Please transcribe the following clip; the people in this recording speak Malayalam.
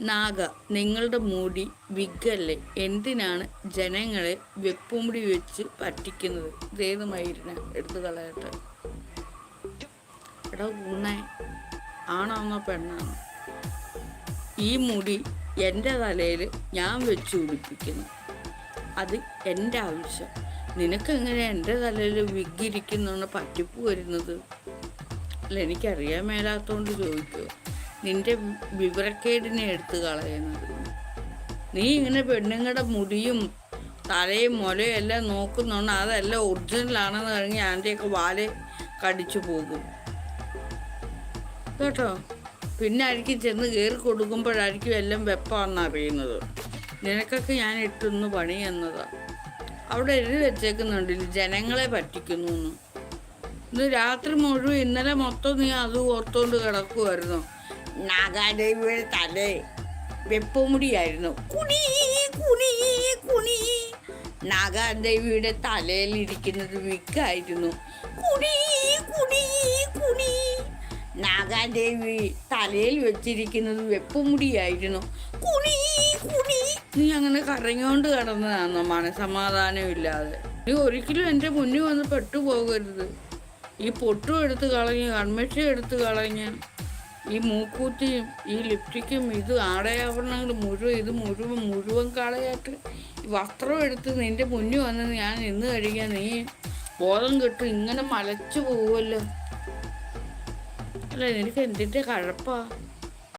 നാഗ, നിങ്ങളുടെ മുടി വിഗല്ലേ? എന്തിനാണ് ജനങ്ങളെ വെപ്പുമുടി വെച്ച് പറ്റിക്കുന്നത്? ഇതേത് മയിലിനെ എടുത്തു കളയട്ടെ. എടാ ഊണേ, ആണാന്നോ പെണ്ണാണോ? ഈ മുടി എൻ്റെ തലയിൽ ഞാൻ വെച്ച് പിടിപ്പിക്കുന്നു. അത് എൻ്റെ ആവശ്യം. നിനക്കെങ്ങനെ എൻ്റെ തലയിൽ വിഗിരിക്കുന്നതാണ് പറ്റിപ്പ് വരുന്നത്? അല്ല, എനിക്കറിയാൻ മേലാത്തോണ്ട് ചോദിക്കുമോ? നിന്റെ വിവരക്കേടിനെ എടുത്ത് കളയുന്നത്. നീ ഇങ്ങനെ പെണ്ണുങ്ങളുടെ മുടിയും തലയും മുലയും എല്ലാം നോക്കുന്നുണ്ട്. അതെല്ലാം ഒറിജിനലാണെന്ന് കഴിഞ്ഞ് ആൻ്റെയൊക്കെ വാല് കടിച്ചു പോകും കേട്ടോ. പിന്നെ ആയിരിക്കും ചെന്ന് കയറി കൊടുക്കുമ്പോഴായിരിക്കും എല്ലാം വെപ്പാണെന്ന് അറിയുന്നത്. നിനക്കൊക്കെ ഞാൻ ഇട്ടൊന്ന് പണി എന്നതാണ്. അവിടെ എഴുതി വെച്ചേക്കുന്നുണ്ടല്ലോ ജനങ്ങളെ പറ്റിക്കുന്നു എന്ന്. ഇന്ന് രാത്രി മുഴുവൻ ഇന്നലെ മൊത്തം നീ അത് ഓർത്തോണ്ട് കിടക്കുമായിരുന്നു. നാഗാദേവിയുടെ തലേ വെപ്പുമുടിയായിരുന്നു. കുണി കുണി കുണി. നാഗാദേവിയുടെ തലയിലിരിക്കുന്നത് വിക്കായിരുന്നു. കുണി കുണി കുണി. നാഗാദേവി തലയിൽ വെച്ചിരിക്കുന്നത് വെപ്പുമുടിയായിരുന്നു. കുണി കുണി. നീ അങ്ങനെ കരഞ്ഞോണ്ട് കിടന്നതാണോ മനസമാധാനമില്ലാതെ? നീ ഒരിക്കലും എൻ്റെ മുന്നിൽ വന്ന് പെട്ടുപോകരുത്. ഈ പൊട്ടും എടുത്ത് കളഞ്ഞ് കൺമഷയും എടുത്ത് കളഞ്ഞ് ഈ മൂക്കൂത്തിയും ഈ ലിപ്സ്റ്റിക്കും ഇത് ആടയാഭരണങ്ങൾ മുഴുവൻ കളയാട്ട് ഈ വസ്ത്രം എടുത്ത് നിൻ്റെ മുന്നിൽ വന്ന് ഞാൻ നിന്ന് കഴിക്കാൻ നീ ബോധം കെട്ട് ഇങ്ങനെ മലച്ചു പോവുമല്ലോ. അല്ല, നിനക്ക് എന്തിൻ്റെ കഴപ്പാ?